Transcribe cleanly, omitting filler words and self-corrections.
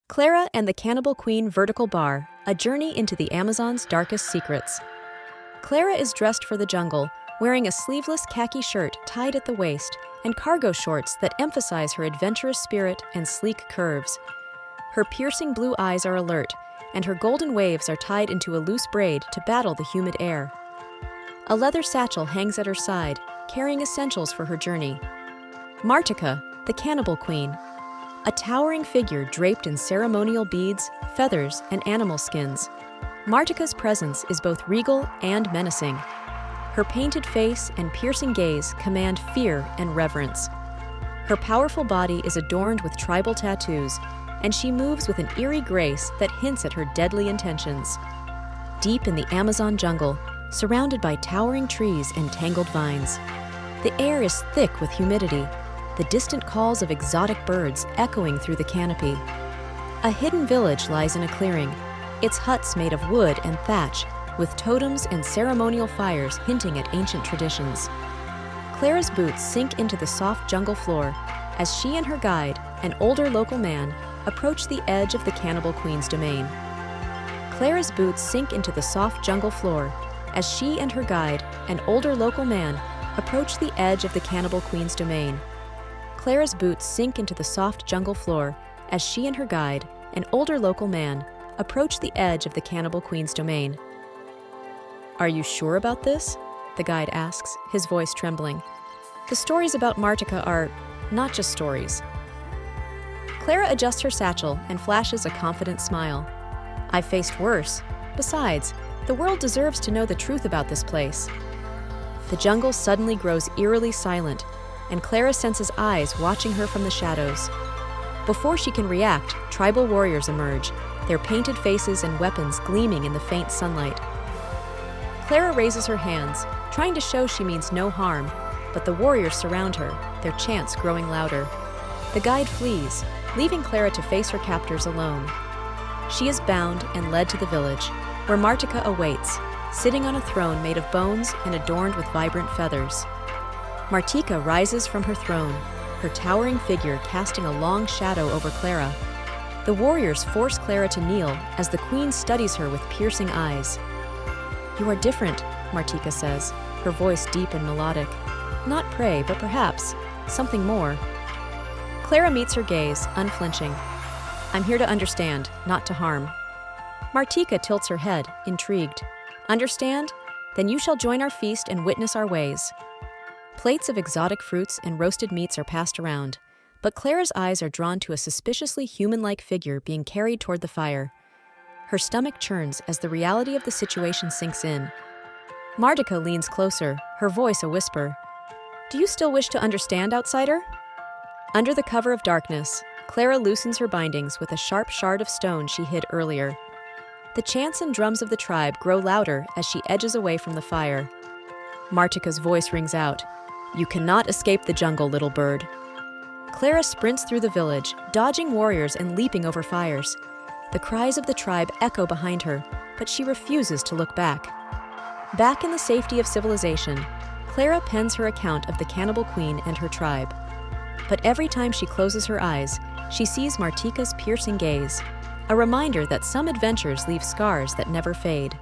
Clara and the Cannibal Queen Vertical Bar, a journey into the Amazon's darkest secrets. Clara is dressed for the jungle, wearing a sleeveless khaki shirt tied at the waist and cargo shorts that emphasize her adventurous spirit and sleek curves. Her piercing blue eyes are alert, and her golden waves are tied into a loose braid to battle the humid air. A leather satchel hangs at her side, carrying essentials for her journey. Martika, the Cannibal Queen, a towering figure draped in ceremonial beads, feathers, and animal skins. Martika's presence is both regal and menacing. Her painted face and piercing gaze command fear and reverence. Her powerful body is adorned with tribal tattoos, and she moves with an eerie grace that hints at her deadly intentions. Deep in the Amazon jungle, surrounded by towering trees and tangled vines, the air is thick with humidity, the distant calls of exotic birds echoing through the canopy. A hidden village lies in a clearing, its huts made of wood and thatch, with totems and ceremonial fires hinting at ancient traditions. Clara's boots sink into the soft jungle floor as she and her guide, an older local man, approach the edge of the Cannibal Queen's domain. Clara's boots sink into the soft jungle floor as she and her guide, an older local man, approach the edge of the Cannibal Queen's domain. Clara's boots sink into the soft jungle floor as she and her guide, an older local man, approach the edge of the Cannibal Queen's domain. "Are you sure about this?" the guide asks, his voice trembling. "The stories about Martika are not just stories." Clara adjusts her satchel and flashes a confident smile. "I've faced worse. Besides, the world deserves to know the truth about this place." The jungle suddenly grows eerily silent, and Clara senses eyes watching her from the shadows. Before she can react, tribal warriors emerge, their painted faces and weapons gleaming in the faint sunlight. Clara raises her hands, trying to show she means no harm, but the warriors surround her, their chants growing louder. The guide flees, leaving Clara to face her captors alone. She is bound and led to the village, where Martika awaits, sitting on a throne made of bones and adorned with vibrant feathers. Martika rises from her throne, her towering figure casting a long shadow over Clara. The warriors force Clara to kneel as the queen studies her with piercing eyes. "You are different," Martika says, her voice deep and melodic. "Not prey, but perhaps something more." Clara meets her gaze, unflinching. "I'm here to understand, not to harm." Martika tilts her head, intrigued. "Understand? Then you shall join our feast and witness our ways." Plates of exotic fruits and roasted meats are passed around, but Clara's eyes are drawn to a suspiciously human-like figure being carried toward the fire. Her stomach churns as the reality of the situation sinks in. Martika leans closer, her voice a whisper. "Do you still wish to understand, outsider?" Under the cover of darkness, Clara loosens her bindings with a sharp shard of stone she hid earlier. The chants and drums of the tribe grow louder as she edges away from the fire. Martika's voice rings out. "You cannot escape the jungle, little bird." Clara sprints through the village, dodging warriors and leaping over fires. The cries of the tribe echo behind her, but she refuses to look back. Back in the safety of civilization, Clara pens her account of the Cannibal Queen and her tribe. But every time she closes her eyes, she sees Martika's piercing gaze, a reminder that some adventures leave scars that never fade.